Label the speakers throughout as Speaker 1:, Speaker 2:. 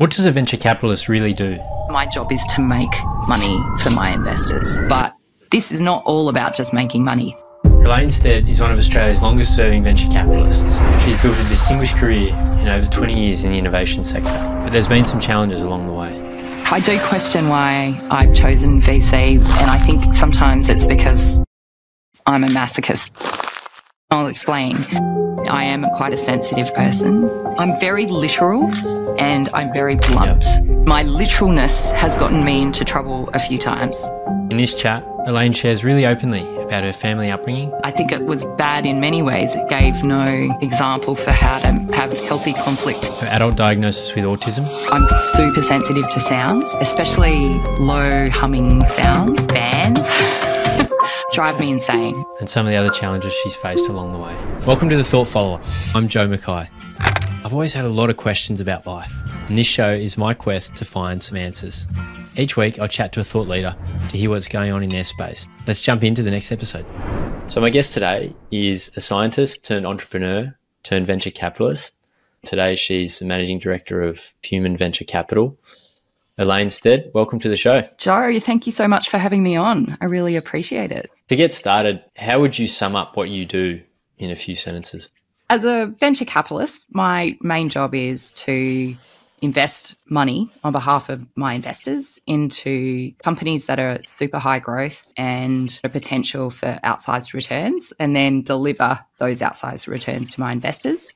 Speaker 1: What does a venture capitalist really do?
Speaker 2: My job is to make money for my investors, but this is not all about just making money.
Speaker 1: Elaine Stead is one of Australia's longest serving venture capitalists. She's built a distinguished career in over 20 years in the innovation sector, but there's been some challenges along the way.
Speaker 2: I do question why I've chosen VC, and I think sometimes it's because I'm a masochist. I'll explain. I am quite a sensitive person. I'm very literal and I'm very blunt. My literalness has gotten me into trouble a few times.
Speaker 1: In this chat, Elaine shares really openly about her family upbringing.
Speaker 2: I think it was bad in many ways. It gave no example for how to have healthy conflict.
Speaker 1: Her adult diagnosis with autism.
Speaker 2: I'm super sensitive to sounds, especially low humming sounds. Bands drive me insane.
Speaker 1: And some of the other challenges she's faced along the way. Welcome to The Thought Follower. I'm Joe Mackay. I've always had a lot of questions about life, and this show is my quest to find some answers. Each week, I'll chat to a thought leader to hear what's going on in their space. Let's jump into the next episode. So my guest today is a scientist turned entrepreneur turned venture capitalist. Today, she's the managing director of Human Venture Capital. Elaine Stead, welcome to the show.
Speaker 2: Joe, thank you so much for having me on. I really appreciate it.
Speaker 1: To get started, how would you sum up what you do in a few sentences?
Speaker 2: As a venture capitalist, my main job is to invest money on behalf of my investors into companies that are super high growth and a potential for outsized returns, and then deliver those outsized returns to my investors.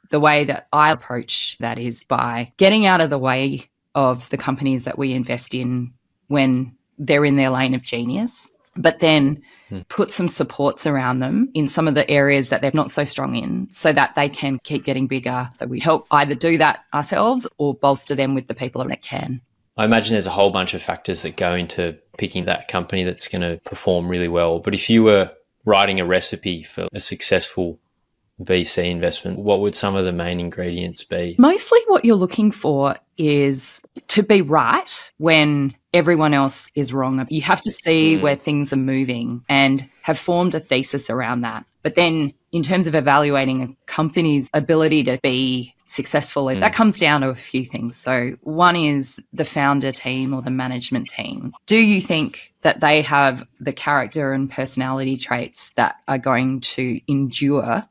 Speaker 2: The way that I approach that is by getting out of the way of the companies that we invest in when they're in their lane of genius, but then put some supports around them in some of the areas that they're not so strong in so that they can keep getting bigger. So we help either do that ourselves or bolster them with the people that can.
Speaker 1: I imagine there's a whole bunch of factors that go into picking that company that's going to perform really well. But if you were writing a recipe for a successful VC investment, what would some of the main ingredients be?
Speaker 2: Mostly what you're looking for is to be right when everyone else is wrong. You have to see where things are moving and have formed a thesis around that. But then in terms of evaluating a company's ability to be successful, that comes down to a few things. So one is the founder team or the management team. Do you think that they have the character and personality traits that are going to endure?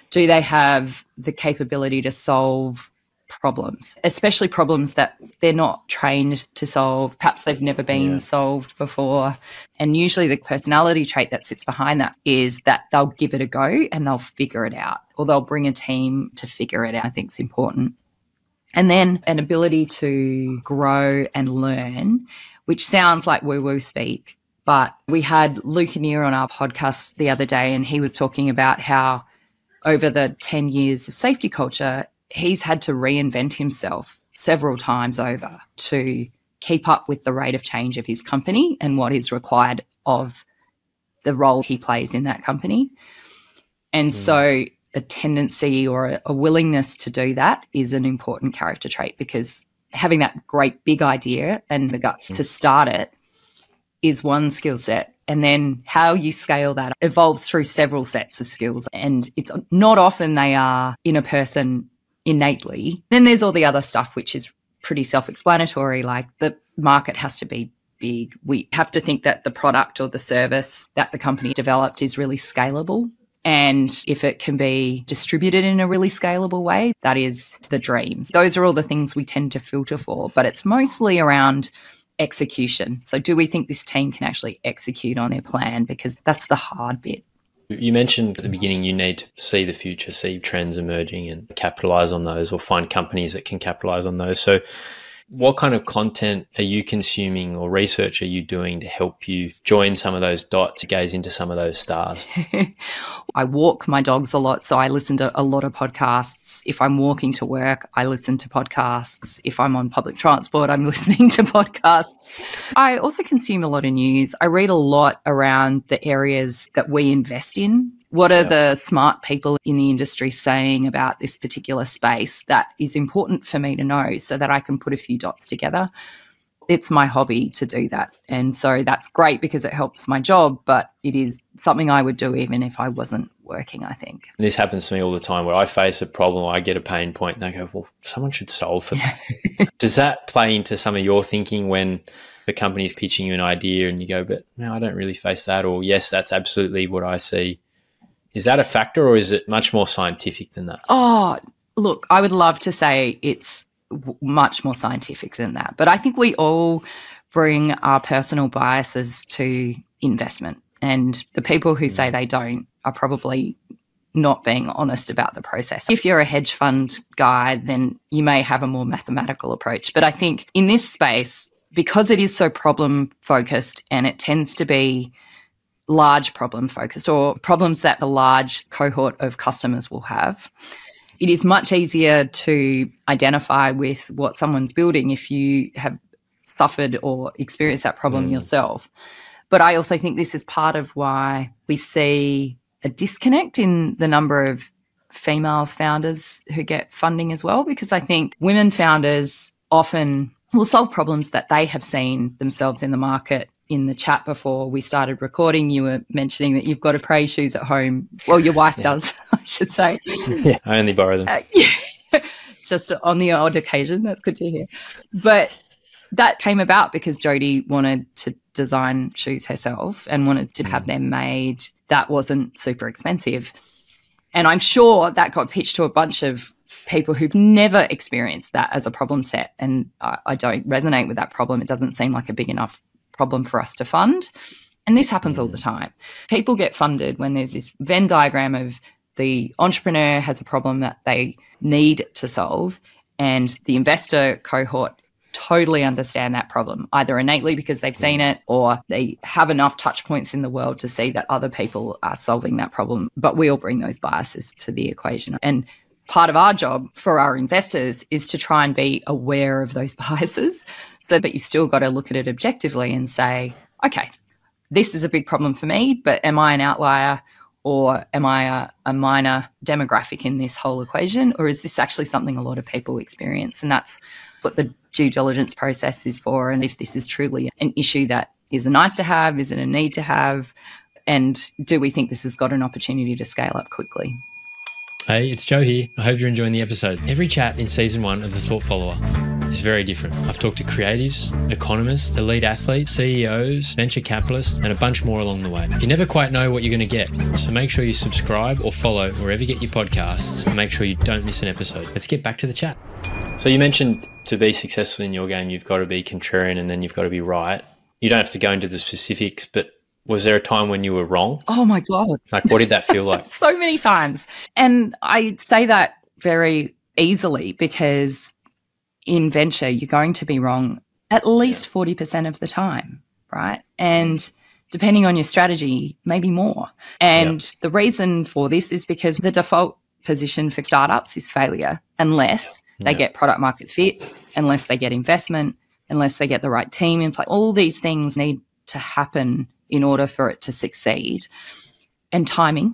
Speaker 2: Do they have the capability to solve problems, especially problems that they're not trained to solve? Perhaps they've never been solved before. And usually the personality trait that sits behind that is that they'll give it a go and they'll figure it out, or they'll bring a team to figure it out. I think is important. And then an ability to grow and learn, which sounds like woo-woo speak, but we had Luke Anir on our podcast the other day, and he was talking about how over the 10 years of safety culture, he's had to reinvent himself several times over to keep up with the rate of change of his company and what is required of the role he plays in that company. And so a tendency or a willingness to do that is an important character trait, because having that great big idea and the guts to start it is one skill set. And then how you scale that evolves through several sets of skills. And it's not often they are in a person innately. Then there's all the other stuff, which is pretty self-explanatory, like the market has to be big. We have to think that the product or the service that the company developed is really scalable. And if it can be distributed in a really scalable way, that is the dreams. Those are all the things we tend to filter for, but it's mostly around execution. So do we think this team can actually execute on their plan? Because that's the hard bit.
Speaker 1: You mentioned at the beginning you need to see the future, see trends emerging and capitalize on those, or find companies that can capitalize on those. So what kind of content are you consuming or research are you doing to help you join some of those dots, gaze into some of those stars?
Speaker 2: I walk my dogs a lot, so I listen to a lot of podcasts. If I'm walking to work, I listen to podcasts. If I'm on public transport, I'm listening to podcasts. I also consume a lot of news. I read a lot around the areas that we invest in. What are the smart people in the industry saying about this particular space that is important for me to know so that I can put a few dots together? It's my hobby to do that. And so that's great because it helps my job, but it is something I would do even if I wasn't working, I think.
Speaker 1: And this happens to me all the time where I face a problem, I get a pain point and I go, well, someone should solve for that. Does that play into some of your thinking when the company's pitching you an idea and you go, but no, I don't really face that, or yes, that's absolutely what I see? Is that a factor, or is it much more scientific than that?
Speaker 2: Oh, look, I would love to say it's much more scientific than that, but I think we all bring our personal biases to investment, and the people who say they don't are probably not being honest about the process. If you're a hedge fund guy, then you may have a more mathematical approach. But I think in this space, because it is so problem focused and it tends to be large problem focused, or problems that a large cohort of customers will have, it is much easier to identify with what someone's building if you have suffered or experienced that problem yourself. But I also think this is part of why we see a disconnect in the number of female founders who get funding as well, because I think women founders often will solve problems that they have seen themselves in the market. In the chat before we started recording, you were mentioning that you've got a pair of shoes at home. Well, your wife does, I should say.
Speaker 1: Yeah, I only borrow them.
Speaker 2: Just on the odd occasion. That's good to hear. But that came about because Jodie wanted to design shoes herself and wanted to have them made that wasn't super expensive. And I'm sure that got pitched to a bunch of people who've never experienced that as a problem set. And I don't resonate with that problem. It doesn't seem like a big enough problem for us to fund. And this happens all the time. People get funded when there's this Venn diagram of the entrepreneur has a problem that they need to solve, and the investor cohort totally understand that problem, either innately because they've seen it, or they have enough touch points in the world to see that other people are solving that problem. But we all bring those biases to the equation. And part of our job for our investors is to try and be aware of those biases, so that you've still got to look at it objectively and say, okay, this is a big problem for me, but am I an outlier, or am I a minor demographic in this whole equation, or is this actually something a lot of people experience? And that's what the due diligence process is for. And if this is truly an issue that is a nice to have, is it a need to have, and do we think this has got an opportunity to scale up quickly?
Speaker 1: Hey, it's Joe here. I hope you're enjoying the episode. Every chat in season 1 of The Thought Follower is very different. I've talked to creatives, economists, elite athletes, CEOs, venture capitalists, and a bunch more along the way. You never quite know what you're going to get, so make sure you subscribe or follow wherever you get your podcasts, and make sure you don't miss an episode. Let's get back to the chat. So you mentioned to be successful in your game, you've got to be contrarian and then you've got to be right. You don't have to go into the specifics, but was there a time when you were wrong?
Speaker 2: Oh my God.
Speaker 1: Like, what did that feel like?
Speaker 2: So many times. And I say that very easily because in venture, you're going to be wrong at least 40% of the time, right? And depending on your strategy, maybe more. And the reason for this is because the default position for startups is failure unless they get product market fit, unless they get investment, unless they get the right team in place. All these things need to happen in order for it to succeed. And timing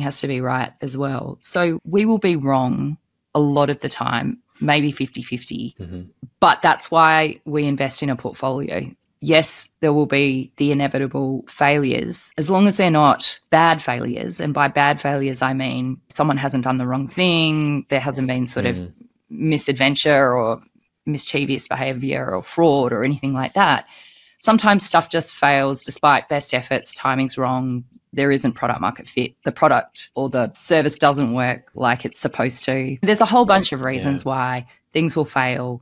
Speaker 2: has to be right as well. So we will be wrong a lot of the time, maybe 50-50. But that's why we invest in a portfolio. Yes, there will be the inevitable failures, as long as they're not bad failures. And by bad failures, I mean someone hasn't done the wrong thing, there hasn't been sort of misadventure or mischievous behavior or fraud or anything like that. Sometimes stuff just fails despite best efforts, timing's wrong, there isn't product market fit, the product or the service doesn't work like it's supposed to. There's a whole bunch of reasons why things will fail,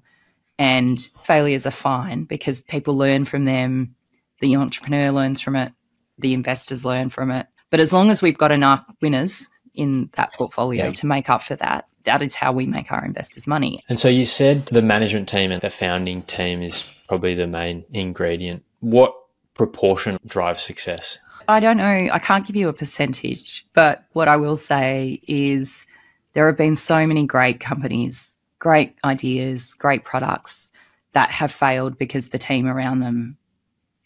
Speaker 2: and failures are fine because people learn from them, the entrepreneur learns from it, the investors learn from it. But as long as we've got enough winners in that portfolio to make up for that, that is how we make our investors money.
Speaker 1: And so you said the management team and the founding team is probably the main ingredient. What proportion drives success?
Speaker 2: I don't know. I can't give you a percentage, but what I will say is there have been so many great companies, great ideas, great products that have failed because the team around them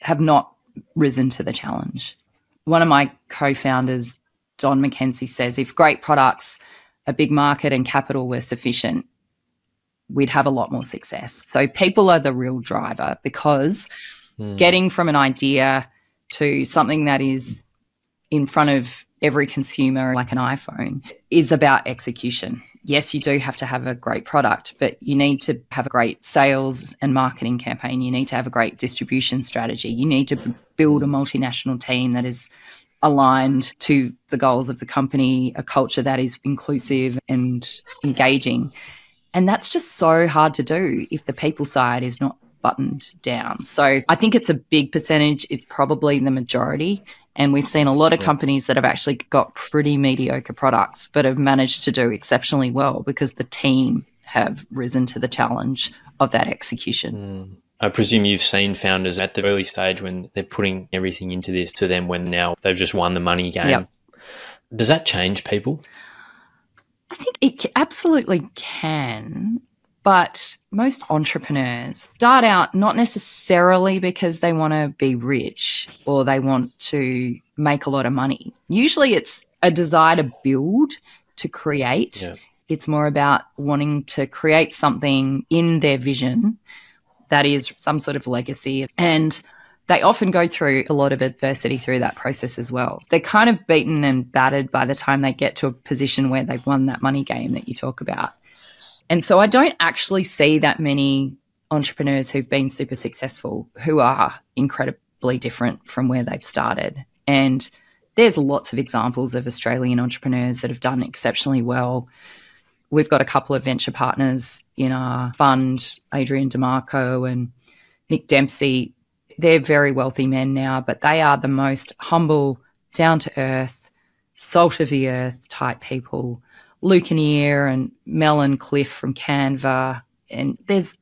Speaker 2: have not risen to the challenge. One of my co-founders, Don McKenzie, says if great products, a big market and capital were sufficient, we'd have a lot more success. So people are the real driver, because getting from an idea to something that is in front of every consumer, like an iPhone, is about execution. yes, you do have to have a great product, but you need to have a great sales and marketing campaign. You need to have a great distribution strategy. You need to build a multinational team that is aligned to the goals of the company, a culture that is inclusive and engaging. And that's just so hard to do if the people side is not buttoned down. So I think it's a big percentage. It's probably the majority. And we've seen a lot of companies that have actually got pretty mediocre products but have managed to do exceptionally well because the team have risen to the challenge of that execution.
Speaker 1: I presume you've seen founders at the early stage when they're putting everything into this to then when now they've just won the money game.
Speaker 2: Yep.
Speaker 1: Does that change people?
Speaker 2: I think it absolutely can. But most entrepreneurs start out not necessarily because they want to be rich or they want to make a lot of money. Usually it's a desire to build, to create. Yeah. It's more about wanting to create something in their vision that is some sort of legacy. And they often go through a lot of adversity through that process as well. They're kind of beaten and battered by the time they get to a position where they've won that money game that you talk about. And so I don't actually see that many entrepreneurs who've been super successful who are incredibly different from where they've started. And there's lots of examples of Australian entrepreneurs that have done exceptionally well. We've got a couple of venture partners in our fund, Adrian DeMarco and Nick Dempsey. They're very wealthy men now, but they are the most humble, down-to-earth, salt-of-the-earth type people. Luke Kinnear and Mel and Cliff from Canva. And there's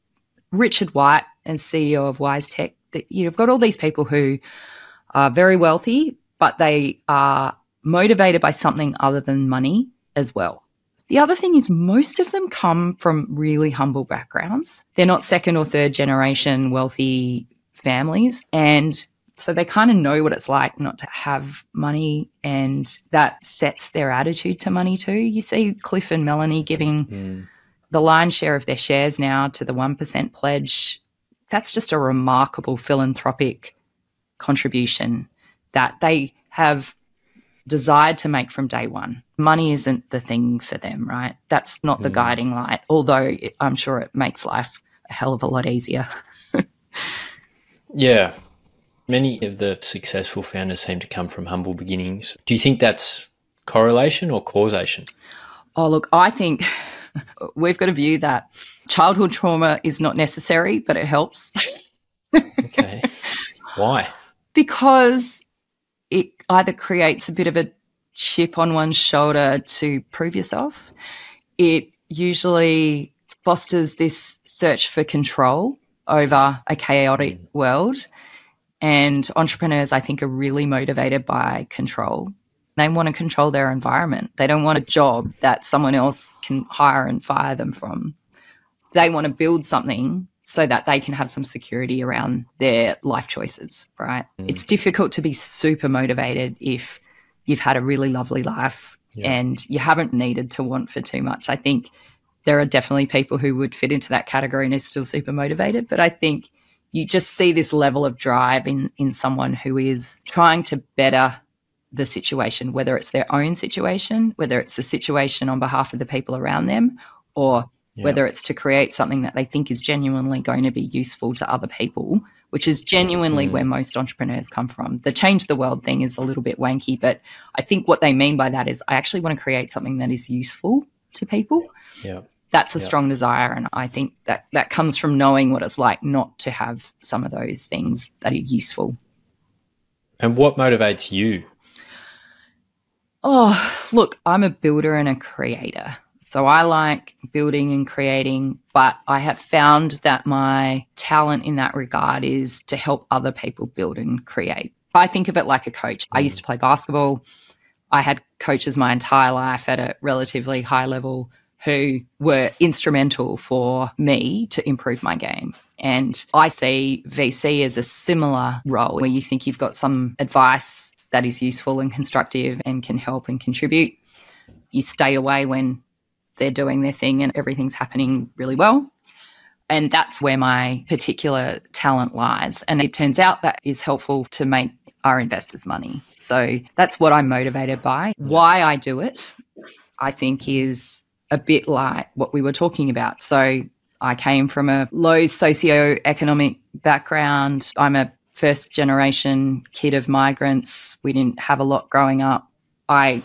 Speaker 2: Richard White as CEO of WiseTech. You've got all these people who are very wealthy, but they are motivated by something other than money as well. The other thing is most of them come from really humble backgrounds. They're not second or third generation wealthy families. And so they kind of know what it's like not to have money, and that sets their attitude to money too. You see Cliff and Melanie giving the lion's share of their shares now to the 1% pledge. That's just a remarkable philanthropic contribution that they have desired to make from day one. Money isn't the thing for them, right? That's not the guiding light, although I'm sure it makes life a hell of a lot easier.
Speaker 1: Yeah. Many of the successful founders seem to come from humble beginnings. Do you think that's correlation or causation?
Speaker 2: Oh, look, I think we've got to view that childhood trauma is not necessary, but it helps.
Speaker 1: Okay. Why?
Speaker 2: Because it either creates a bit of a chip on one's shoulder to prove yourself. It usually fosters this search for control over a chaotic world. And entrepreneurs, I think, are really motivated by control. They want to control their environment. They don't want a job that someone else can hire and fire them from. They want to build something so that they can have some security around their life choices, right? It's difficult to be super motivated if you've had a really lovely life and you haven't needed to want for too much. I think there are definitely people who would fit into that category and are still super motivated, but I think you just see this level of drive in someone who is trying to better the situation, whether it's their own situation, whether it's a situation on behalf of the people around them, or whether it's to create something that they think is genuinely going to be useful to other people, which is genuinely where most entrepreneurs come from. The change the world thing is a little bit wanky, but I think what they mean by that is I actually want to create something that is useful to people.
Speaker 1: Yeah.
Speaker 2: That's a strong desire, and I think that comes from knowing what it's like not to have some of those things that are useful.
Speaker 1: And what motivates you?
Speaker 2: Oh, look, I'm a builder and a creator. So I like building and creating, but I have found that my talent in that regard is to help other people build and create. I think of it like a coach. I used to play basketball. I had coaches my entire life at a relatively high level who were instrumental for me to improve my game. And I see VC as a similar role where you think you've got some advice that is useful and constructive and can help and contribute. You stay away when they're doing their thing and everything's happening really well. And that's where my particular talent lies. And it turns out that is helpful to make our investors money. So that's what I'm motivated by. Why I do it, I think, is a bit like what we were talking about. So I came from a low socioeconomic background. I'm a first generation kid of migrants. We didn't have a lot growing up. I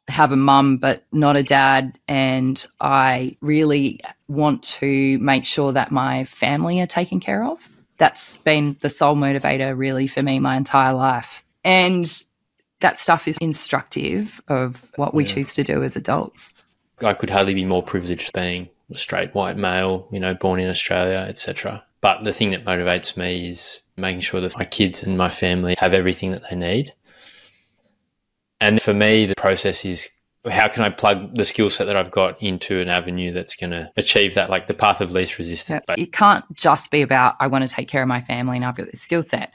Speaker 2: have a mum but not a dad, and I really want to make sure that my family are taken care of. That's been the sole motivator really for me my entire life. And that stuff is instructive of what we choose to do as adults.
Speaker 1: I could hardly be more privileged being a straight white male, born in Australia, etc. But the thing that motivates me is making sure that my kids and my family have everything that they need. And for me, the process is, how can I plug the skill set that I've got into an avenue that's going to achieve that, like the path of least resistance?
Speaker 2: It can't just be about, I want to take care of my family and I've got this skill set.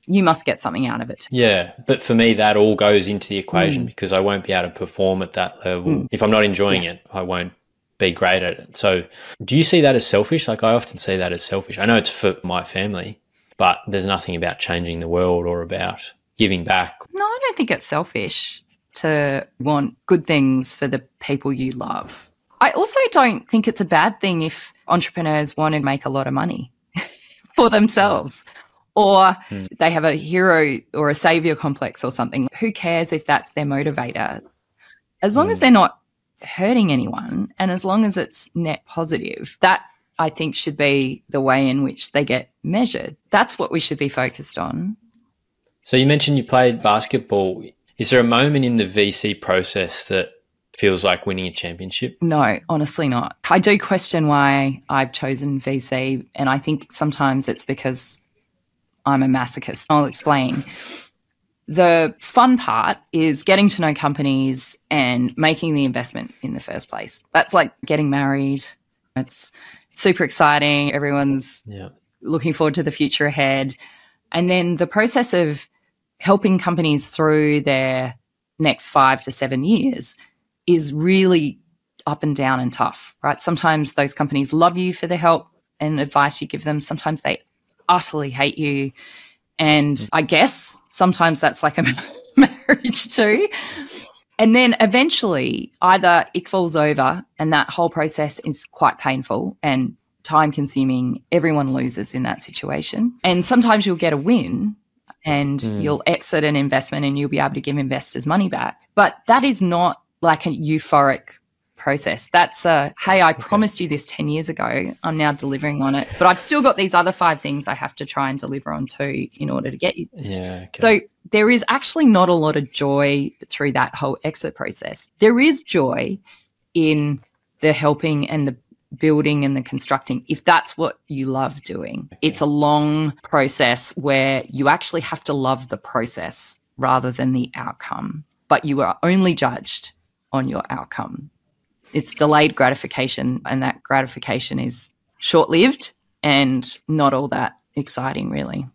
Speaker 2: You must get something out of it.
Speaker 1: Yeah, but for me, that all goes into the equation because I won't be able to perform at that level. If I'm not enjoying it, I won't be great at it. So do you see that as selfish? Like, I often see that as selfish. I know it's for my family, but there's nothing about changing the world or about giving back.
Speaker 2: No, I don't think it's selfish to want good things for the people you love. I also don't think it's a bad thing if entrepreneurs want to make a lot of money for themselves. Or they have a hero or a savior complex or something. Who cares if that's their motivator? As long as they're not hurting anyone and as long as it's net positive, that I think should be the way in which they get measured. That's what we should be focused on.
Speaker 1: So you mentioned you played basketball. Is there a moment in the VC process that feels like winning a championship?
Speaker 2: No, honestly not. I do question why I've chosen VC, and I think sometimes it's because I'm a masochist. I'll explain. The fun part is getting to know companies and making the investment in the first place. That's like getting married. It's super exciting. Everyone's looking forward to the future ahead. And then the process of helping companies through their next 5 to 7 years is really up and down and tough, right? Sometimes those companies love you for the help and advice you give them. Sometimes they utterly hate you. And I guess sometimes that's like a marriage too. And then eventually either it falls over and that whole process is quite painful and time consuming. Everyone loses in that situation. And sometimes you'll get a win and you'll exit an investment and you'll be able to give investors money back. But that is not like a euphoric process. That's hey, I promised you this 10 years ago. I'm now delivering on it. But I've still got these other 5 things I have to try and deliver on too in order to get you.
Speaker 1: Yeah. Okay.
Speaker 2: So there is actually not a lot of joy through that whole exit process. There is joy in the helping and the building and the constructing, if that's what you love doing. Okay. It's a long process where you actually have to love the process rather than the outcome, but you are only judged on your outcome. It's delayed gratification, and that gratification is short-lived and not all that exciting, really.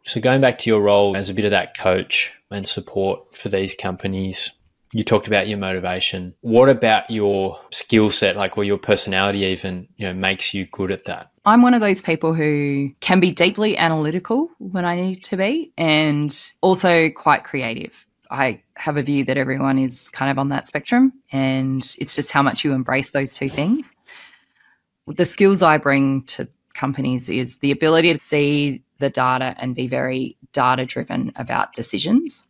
Speaker 1: So going back to your role as a bit of that coach and support for these companies, you talked about your motivation. What about your skill set, or your personality even, makes you good at that?
Speaker 2: I'm one of those people who can be deeply analytical when I need to be and also quite creative. I have a view that everyone is kind of on that spectrum, and it's just how much you embrace those two things. The skills I bring to companies is the ability to see the data and be very data-driven about decisions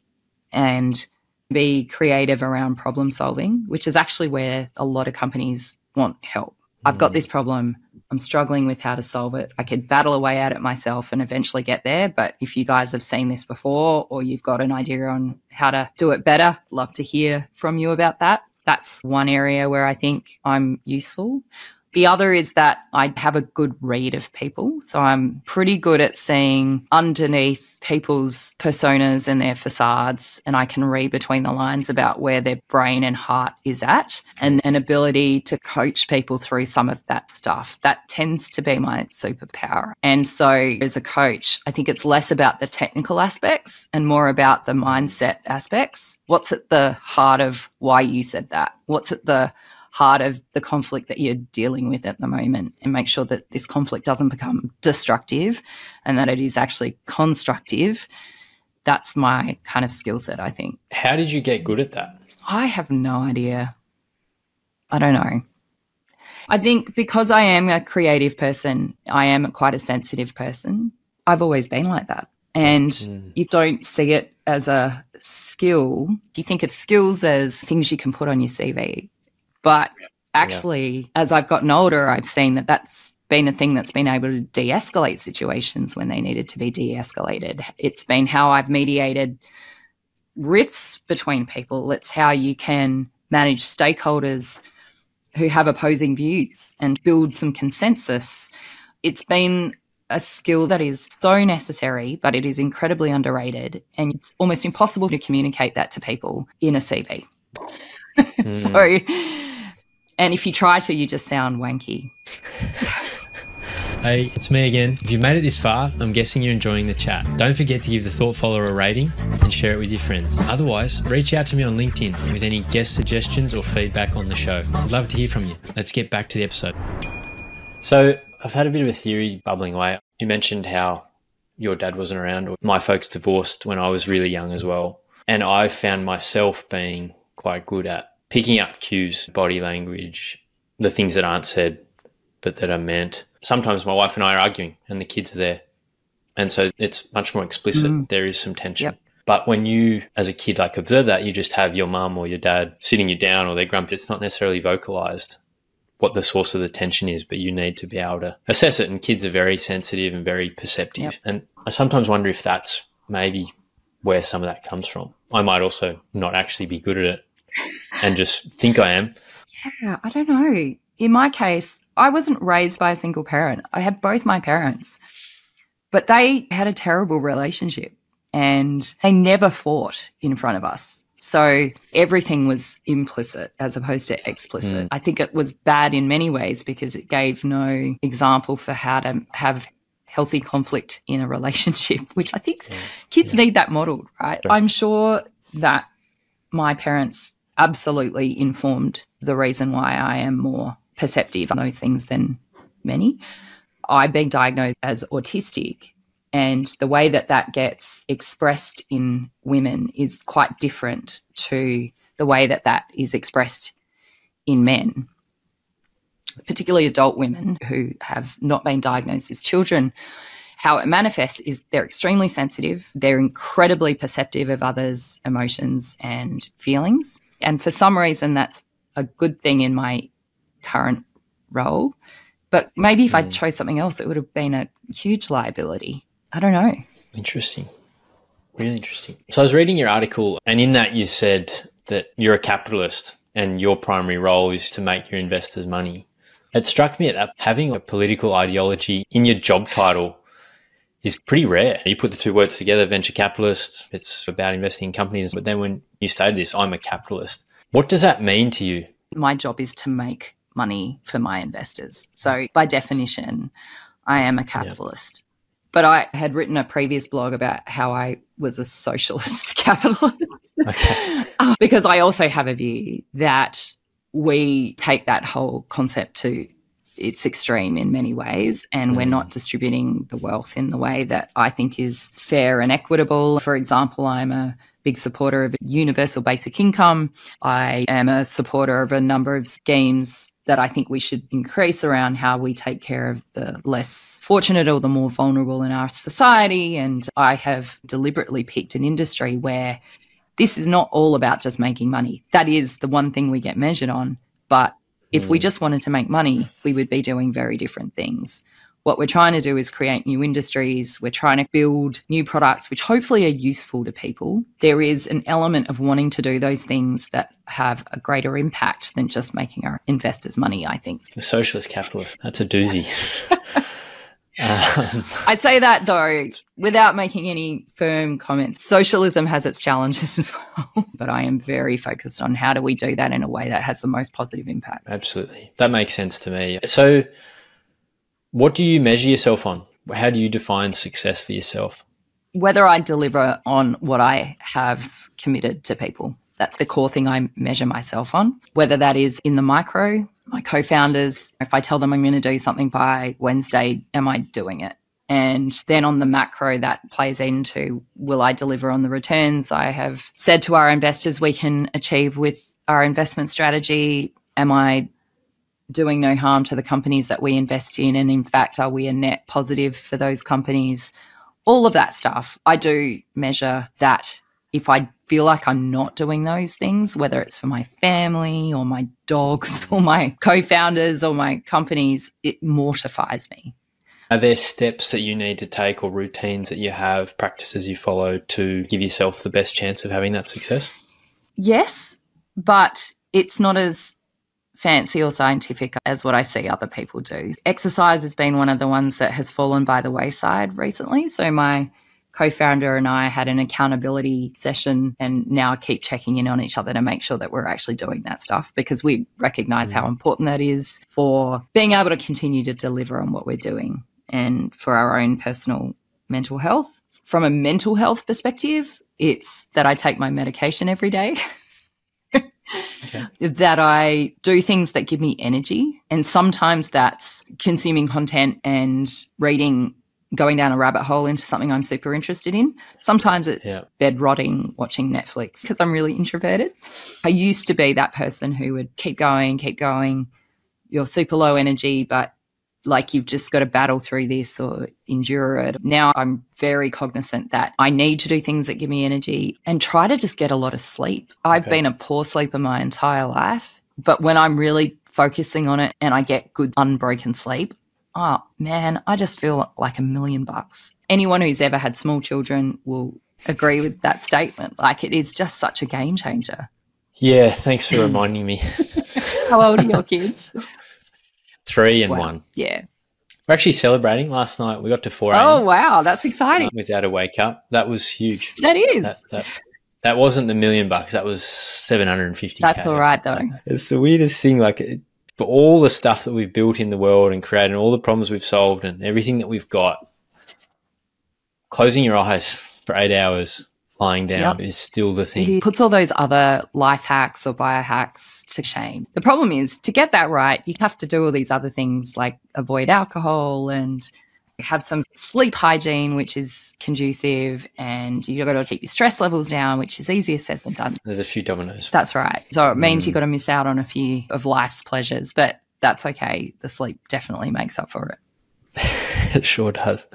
Speaker 2: and be creative around problem solving, which is actually where a lot of companies want help. I've got this problem. I'm struggling with how to solve it. I could battle away at it myself and eventually get there. But if you guys have seen this before or you've got an idea on how to do it better, love to hear from you about that. That's one area where I think I'm useful. The other is that I have a good read of people. So I'm pretty good at seeing underneath people's personas and their facades, and I can read between the lines about where their brain and heart is at, and an ability to coach people through some of that stuff. That tends to be my superpower. And so as a coach, I think it's less about the technical aspects and more about the mindset aspects. What's at the heart of why you said that? What's at the heart of the conflict that you're dealing with at the moment, and make sure that this conflict doesn't become destructive and that it is actually constructive. That's my kind of skill set, I think.
Speaker 1: How did you get good at that?
Speaker 2: I have no idea. I don't know. I think because I am a creative person, I am quite a sensitive person. I've always been like that. And you don't see it as a skill. You think of skills as things you can put on your CV. But actually, as I've gotten older, I've seen that that's been a thing that's been able to de-escalate situations when they needed to be de-escalated. It's been how I've mediated rifts between people. It's how you can manage stakeholders who have opposing views and build some consensus. It's been a skill that is so necessary, but it is incredibly underrated, and it's almost impossible to communicate that to people in a CV. So, and if you try to, you just sound wanky.
Speaker 1: Hey, it's me again. If you've made it this far, I'm guessing you're enjoying the chat. Don't forget to give the Thought Follower a rating and share it with your friends. Otherwise, reach out to me on LinkedIn with any guest suggestions or feedback on the show. I'd love to hear from you. Let's get back to the episode. So I've had a bit of a theory bubbling away. You mentioned how your dad wasn't around, or my folks divorced when I was really young as well. And I found myself being quite good at picking up cues, body language, the things that aren't said but that are meant. Sometimes my wife and I are arguing and the kids are there. And so it's much more explicit. There is some tension. Yep. But when you, as a kid, like observe that, you just have your mum or your dad sitting you down or they're grumpy. It's not necessarily vocalized what the source of the tension is, but you need to be able to assess it. And kids are very sensitive and very perceptive. Yep. And I sometimes wonder if that's maybe where some of that comes from. I might also not actually be good at it and just think I am.
Speaker 2: Yeah, I don't know. In my case, I wasn't raised by a single parent. I had both my parents, but they had a terrible relationship and they never fought in front of us. So everything was implicit as opposed to explicit. I think it was bad in many ways because it gave no example for how to have healthy conflict in a relationship, which I think kids need that modeled, right? Sure. I'm sure that my parents absolutely informed the reason why I am more perceptive on those things than many. I've been diagnosed as autistic, and the way that that gets expressed in women is quite different to the way that that is expressed in men, particularly adult women who have not been diagnosed as children. How it manifests is they're extremely sensitive. They're incredibly perceptive of others' emotions and feelings. And for some reason, that's a good thing in my current role. But maybe if I chose something else, it would have been a huge liability. I don't know. Interesting.
Speaker 1: Really interesting. So I was reading your article, and in that you said that you're a capitalist and your primary role is to make your investors money. It struck me that having a political ideology in your job title is pretty rare. You put the two words together, venture capitalist, it's about investing in companies. But then when you stated this, I'm a capitalist. What does that mean to you?
Speaker 2: My job is to make money for my investors. So by definition, I am a capitalist. But I had written a previous blog about how I was a socialist capitalist because I also have a view that we take that whole concept to its extreme in many ways, and we're not distributing the wealth in the way that I think is fair and equitable. For example, I'm a big supporter of universal basic income. I am a supporter of a number of schemes that I think we should increase around how we take care of the less fortunate or the more vulnerable in our society. And I have deliberately picked an industry where this is not all about just making money. That is the one thing we get measured on. But if we just wanted to make money, we would be doing very different things. What we're trying to do is create new industries. We're trying to build new products which hopefully are useful to people. There is an element of wanting to do those things that have a greater impact than just making our investors money, I think.
Speaker 1: The socialist capitalist, that's a doozy.
Speaker 2: I say that, though, without making any firm comments. Socialism has its challenges as well, but I am very focused on how do we do that in a way that has the most positive impact.
Speaker 1: Absolutely. That makes sense to me. So what do you measure yourself on? How do you define success for yourself?
Speaker 2: Whether I deliver on what I have committed to people. That's the core thing I measure myself on, whether that is in the micro. My co-founders, if I tell them I'm going to do something by Wednesday, am I doing it? And then on the macro, that plays into, will I deliver on the returns I have said to our investors we can achieve with our investment strategy? Am I doing no harm to the companies that we invest in? And in fact, are we a net positive for those companies? All of that stuff. I do measure that. If I feel like I'm not doing those things, whether it's for my family or my dogs or my co-founders or my companies, it mortifies me.
Speaker 1: Are there steps that you need to take or routines that you have, practices you follow to give yourself the best chance of having that success?
Speaker 2: Yes, but it's not as fancy or scientific as what I see other people do. Exercise has been one of the ones that has fallen by the wayside recently. So my co-founder and I had an accountability session, and now I keep checking in on each other to make sure that we're actually doing that stuff, because we recognize how important that is for being able to continue to deliver on what we're doing and for our own personal mental health. From a mental health perspective, it's that I take my medication every day. Okay. That I do things that give me energy. And sometimes that's consuming content and reading, going down a rabbit hole into something I'm super interested in. Sometimes it's bed rotting, watching Netflix, because I'm really introverted. I used to be that person who would keep going. You're super low energy, but like you've just got to battle through this or endure it. Now I'm very cognizant that I need to do things that give me energy and try to just get a lot of sleep. I've been a poor sleeper my entire life, but when I'm really focusing on it and I get good unbroken sleep, oh man, I just feel like $1,000,000. Anyone who's ever had small children will agree with that statement. Like, it is just such a game changer.
Speaker 1: Yeah, thanks for reminding me.
Speaker 2: How old are your kids?
Speaker 1: 3 and 1.
Speaker 2: Yeah.
Speaker 1: We're actually celebrating. Last night we got to 4 a.m.
Speaker 2: Oh, wow. That's exciting.
Speaker 1: Without a wake up. That was huge.
Speaker 2: That is.
Speaker 1: That wasn't the $1,000,000. That was $750,000.
Speaker 2: That's all right, though.
Speaker 1: It's the weirdest thing. Like, for all the stuff that we've built in the world and created and all the problems we've solved and everything that we've got, closing your eyes for 8 hours, lying down is still the thing.
Speaker 2: It puts all those other life hacks or biohacks to shame. The problem is, to get that right, you have to do all these other things like avoid alcohol and have some sleep hygiene, which is conducive, and you've got to keep your stress levels down, which is easier said than done.
Speaker 1: There's a few dominoes.
Speaker 2: That's right. So it means you've got to miss out on a few of life's pleasures, but that's okay. The sleep definitely makes up for it.
Speaker 1: It sure does.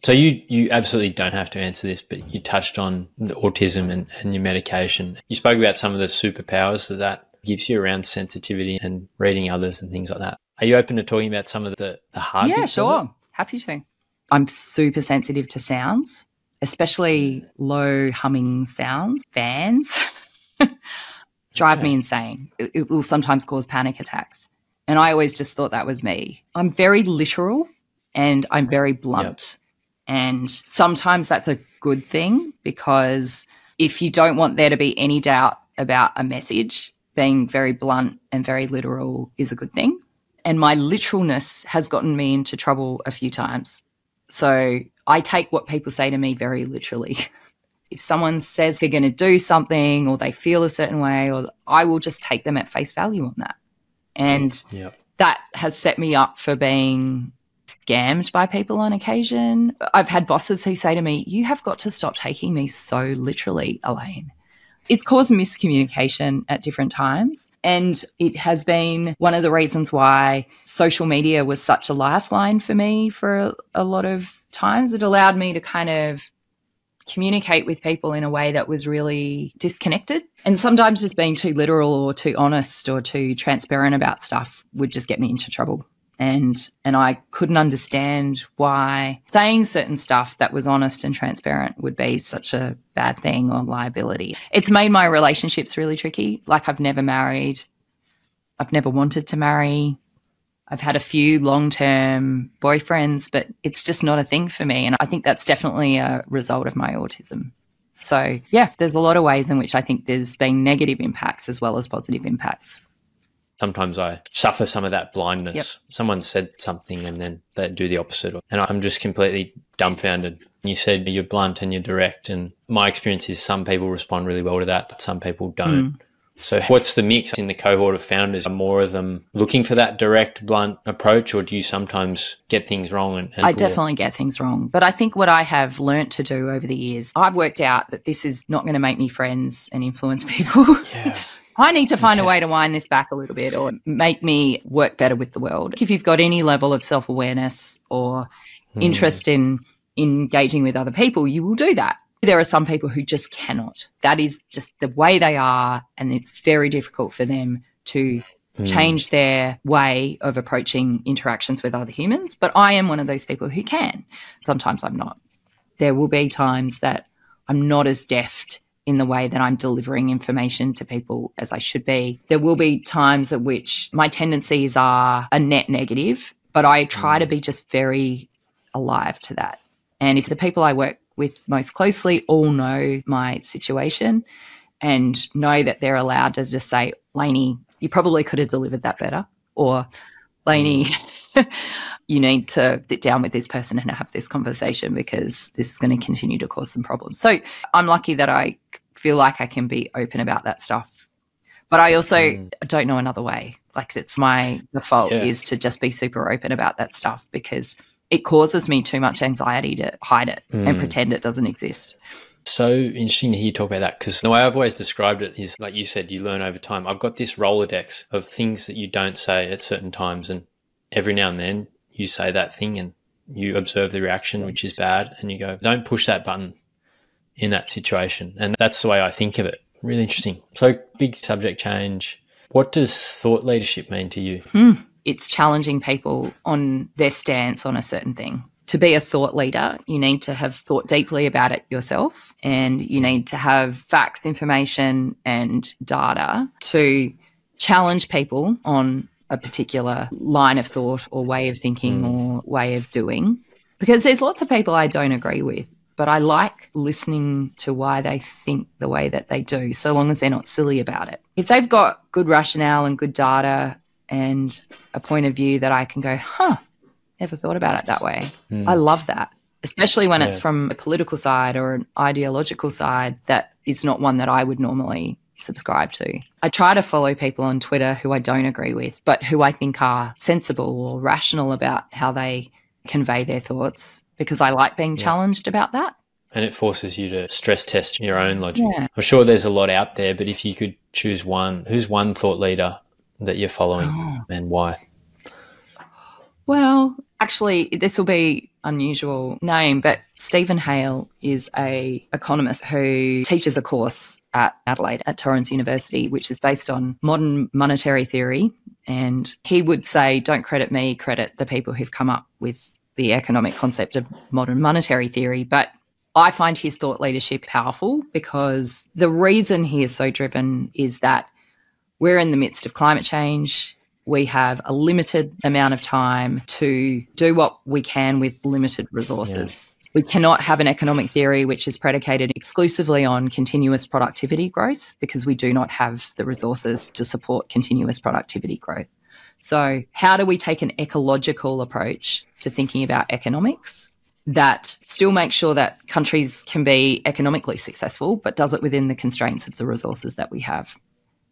Speaker 1: So you absolutely don't have to answer this, but you touched on the autism and your medication. You spoke about some of the superpowers that gives you around sensitivity and reading others and things like that. Are you open to talking about some of the hard bits?
Speaker 2: Yeah, sure. Happy to. I'm super sensitive to sounds, especially low humming sounds. Fans drive me insane. It will sometimes cause panic attacks. And I always just thought that was me. I'm very literal and I'm very blunt. And sometimes that's a good thing, because if you don't want there to be any doubt about a message, being very blunt and very literal is a good thing. And my literalness has gotten me into trouble a few times. So I take what people say to me very literally. If someone says they're going to do something or they feel a certain way, or I will just take them at face value on that. And that has set me up for being scammed by people on occasion. I've had bosses who say to me, "You have got to stop taking me so literally, Elaine." It's caused miscommunication at different times, and it has been one of the reasons why social media was such a lifeline for me for a lot of times. It allowed me to kind of communicate with people in a way that was really disconnected. And sometimes just being too literal or too honest or too transparent about stuff would just get me into trouble. And I couldn't understand why saying certain stuff that was honest and transparent would be such a bad thing or liability. It's made my relationships really tricky. Like, I've never married. I've never wanted to marry. I've had a few long-term boyfriends, but it's just not a thing for me. And I think that's definitely a result of my autism. So, yeah, there's a lot of ways in which I think there's been negative impacts as well as positive impacts.
Speaker 1: Sometimes I suffer some of that blindness. Someone said something and then they do the opposite. And I'm just completely dumbfounded. You said you're blunt and you're direct. And my experience is some people respond really well to that. Some people don't. So what's the mix in the cohort of founders? Are more of them looking for that direct, blunt approach, or do you sometimes get things wrong?
Speaker 2: I definitely get things wrong. But I think what I have learnt to do over the years, I've worked out that this is not going to make me friends and influence people. I need to find a way to wind this back a little bit or make me work better with the world. If you've got any level of self-awareness or interest in engaging with other people, you will do that. There are some people who just cannot. That is just the way they are, and it's very difficult for them to change their way of approaching interactions with other humans. But I am one of those people who can. Sometimes I'm not. There will be times that I'm not as deft in the way that I'm delivering information to people as I should be. There will be times at which my tendencies are a net negative, but I try to be just very alive to that. And if the people I work with most closely all know my situation and know that they're allowed to just say, Lainey, you probably could have delivered that better, or Lainey, you need to sit down with this person and have this conversation because this is going to continue to cause some problems. So I'm lucky that I feel like I can be open about that stuff. But I also don't know another way. Like, it's my default is to just be super open about that stuff because it causes me too much anxiety to hide it and pretend it doesn't exist.
Speaker 1: So interesting to hear you talk about that, because the way I've always described it is, like you said, you learn over time. I've got this Rolodex of things that you don't say at certain times, and every now and then you say that thing and you observe the reaction, which is bad, and you go, don't push that button in that situation. And that's the way I think of it. Really interesting. So big subject change. What does thought leadership mean to you?
Speaker 2: It's challenging people on their stance on a certain thing. To be a thought leader, you need to have thought deeply about it yourself, and you need to have facts, information and data to challenge people on a particular line of thought or way of thinking or way of doing. Because there's lots of people I don't agree with, but I like listening to why they think the way that they do, so long as they're not silly about it. If they've got good rationale and good data and a point of view that I can go, never thought about it that way. I love that, especially when it's from a political side or an ideological side that is not one that I would normally subscribe to. I try to follow people on Twitter who I don't agree with, but who I think are sensible or rational about how they convey their thoughts, because I like being challenged about that.
Speaker 1: And it forces you to stress test your own logic. Yeah. I'm sure there's a lot out there, but if you could choose one, who's one thought leader that you're following and why?
Speaker 2: Well, actually, this will be unusual name, but Stephen Hale is a economist who teaches a course at Adelaide at Torrens University, which is based on modern monetary theory. And he would say, don't credit me, credit the people who've come up with the economic concept of modern monetary theory. But I find his thought leadership powerful because the reason he is so driven is that we're in the midst of climate change. We have a limited amount of time to do what we can with limited resources. Yeah. We cannot have an economic theory which is predicated exclusively on continuous productivity growth because we do not have the resources to support continuous productivity growth. So how do we take an ecological approach to thinking about economics that still makes sure that countries can be economically successful but does it within the constraints of the resources that we have?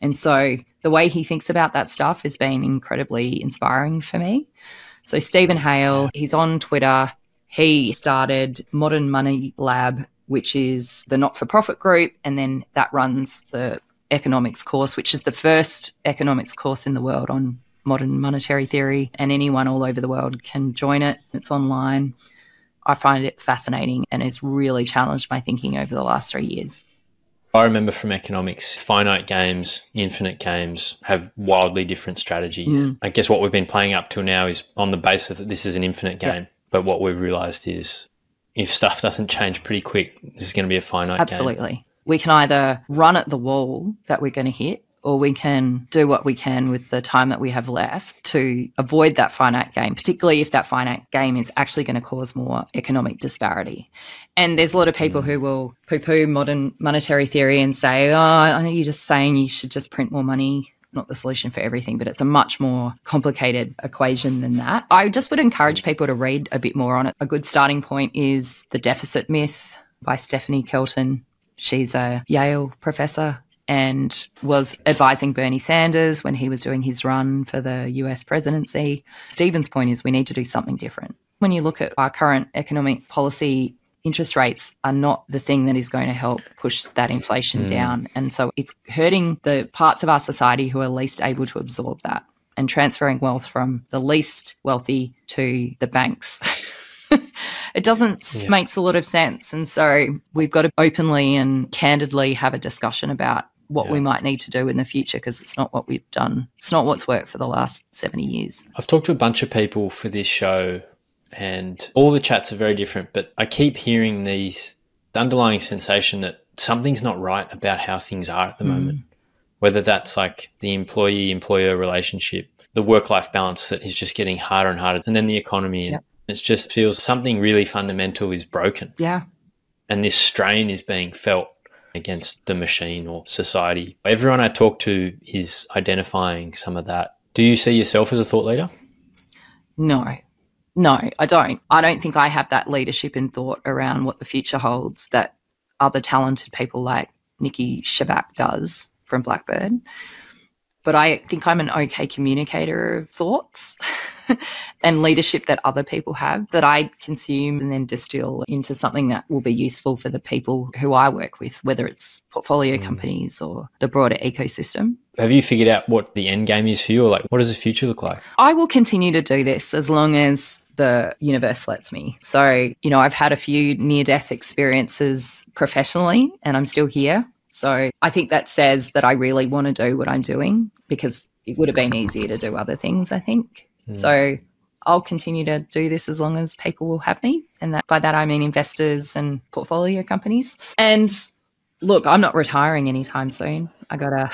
Speaker 2: And so the way he thinks about that stuff has been incredibly inspiring for me. So Stephen Hale, he's on Twitter. He started Modern Money Lab, which is the not-for-profit group, and then that runs the economics course, which is the first economics course in the world on modern monetary theory, and anyone all over the world can join it. It's online. I find it fascinating, and it's really challenged my thinking over the last 3 years.
Speaker 1: I remember from economics, finite games, infinite games have wildly different strategies. I guess what we've been playing up till now is on the basis that this is an infinite game. But what we've realised is if stuff doesn't change pretty quick, this is going to be a finite game.
Speaker 2: Absolutely. We can either run at the wall that we're going to hit, or we can do what we can with the time that we have left to avoid that finite game, particularly if that finite game is actually going to cause more economic disparity. And there's a lot of people who will poo-poo modern monetary theory and say, I know you're just saying you should just print more money. Not the solution for everything, but it's a much more complicated equation than that. I just would encourage people to read a bit more on it. A good starting point is The Deficit Myth by Stephanie Kelton. She's a Yale professor and was advising Bernie Sanders when he was doing his run for the US presidency. Stephen's point is we need to do something different. When you look at our current economic policy interest rates are not the thing that is going to help push that inflation down. And so it's hurting the parts of our society who are least able to absorb that and transferring wealth from the least wealthy to the banks. It doesn't makes a lot of sense. And so we've got to openly and candidly have a discussion about what we might need to do in the future, because it's not what we've done. It's not what's worked for the last 70 years.
Speaker 1: I've talked to a bunch of people for this show and all the chats are very different, but I keep hearing the underlying sensation that something's not right about how things are at the moment, whether that's like the employee-employer relationship, the work-life balance that is just getting harder and harder, and then the economy. And it just feels something really fundamental is broken.
Speaker 2: Yeah.
Speaker 1: And this strain is being felt against the machine or society. Everyone I talk to is identifying some of that. Do you see yourself as a thought leader?
Speaker 2: No, I don't. I don't think I have that leadership and thought around what the future holds that other talented people like Nikki Shabak does from Blackbird. But I think I'm an okay communicator of thoughts and leadership that other people have that I consume and then distill into something that will be useful for the people who I work with, whether it's portfolio companies or the broader ecosystem.
Speaker 1: Have you figured out what the end game is for you, or like what does the future look like?
Speaker 2: I will continue to do this as long as the universe lets me. So, I've had a few near-death experiences professionally and I'm still here. So I think that says that I really want to do what I'm doing, because it would have been easier to do other things, I think. So I'll continue to do this as long as people will have me. And by that I mean investors and portfolio companies. And look, I'm not retiring anytime soon. There's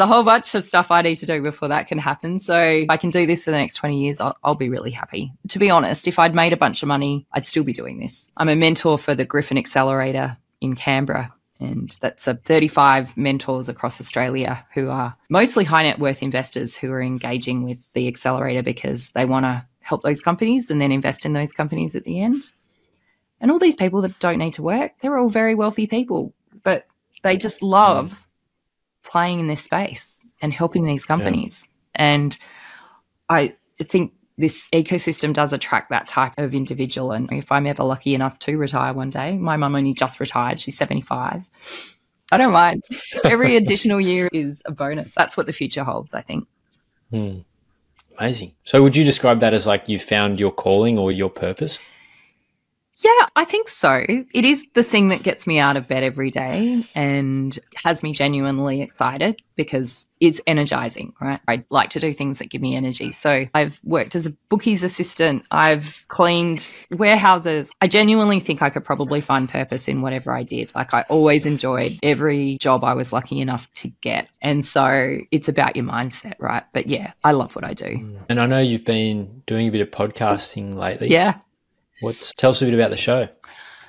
Speaker 2: a whole bunch of stuff I need to do before that can happen. So if I can do this for the next 20 years, I'll be really happy. To be honest, if I'd made a bunch of money, I'd still be doing this. I'm a mentor for the Griffin Accelerator in Canberra, and that's 35 mentors across Australia who are mostly high net worth investors who are engaging with the accelerator because they want to help those companies and then invest in those companies at the end. And all these people that don't need to work, they're all very wealthy people, but they just love playing in this space and helping these companies. And I think this ecosystem does attract that type of individual. And if I'm ever lucky enough to retire one day, my mum only just retired, she's 75. I don't mind. Every additional year is a bonus. That's what the future holds, I think.
Speaker 1: Amazing. So would you describe that as like you found your calling or your purpose?
Speaker 2: Yeah, I think so. It is the thing that gets me out of bed every day and has me genuinely excited because it's energizing, right? I like to do things that give me energy. So I've worked as a bookies assistant. I've cleaned warehouses. I genuinely think I could probably find purpose in whatever I did. Like I always enjoyed every job I was lucky enough to get. And so it's about your mindset, right? But yeah, I love what I do.
Speaker 1: And I know you've been doing a bit of podcasting lately.
Speaker 2: Yeah.
Speaker 1: Tell us a bit about the show.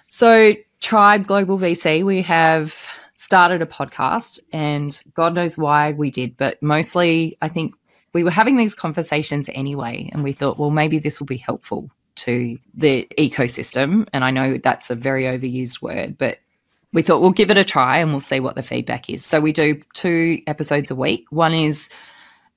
Speaker 2: So Tribe Global VC, we have started a podcast and God knows why we did, but mostly I think we were having these conversations anyway and we thought, well, maybe this will be helpful to the ecosystem. And I know that's a very overused word, but we thought we'll give it a try and we'll see what the feedback is. So we do 2 episodes a week. One is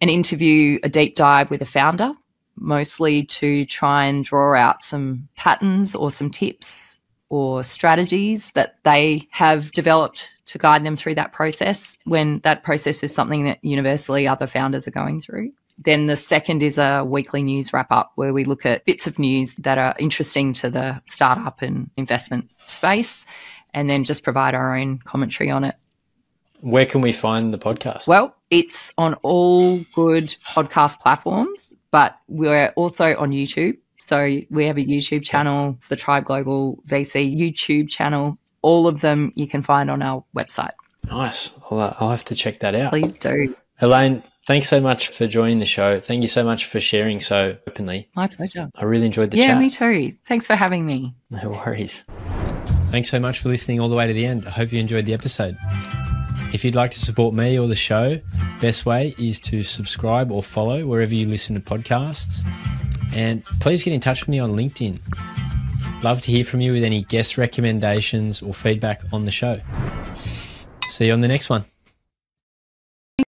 Speaker 2: an interview, a deep dive with a founder, mostly to try and draw out some patterns or some tips or strategies that they have developed to guide them through that process when that process is something that universally other founders are going through. Then the second is a weekly news wrap-up where we look at bits of news that are interesting to the startup and investment space and then just provide our own commentary on it.
Speaker 1: Where can we find the podcast?
Speaker 2: Well, it's on all good podcast platforms, but we're also on YouTube. So we have a YouTube channel, it's the Tribe Global VC YouTube channel. All of them you can find on our website.
Speaker 1: Nice. I'll have to check that out.
Speaker 2: Please do.
Speaker 1: Elaine, thanks so much for joining the show. Thank you so much for sharing so openly.
Speaker 2: My pleasure.
Speaker 1: I really enjoyed the chat.
Speaker 2: Yeah, me too. Thanks for having me.
Speaker 1: No worries. Thanks so much for listening all the way to the end. I hope you enjoyed the episode. If you'd like to support me or the show, best way is to subscribe or follow wherever you listen to podcasts. And please get in touch with me on LinkedIn. Love to hear from you with any guest recommendations or feedback on the show. See you on the next one.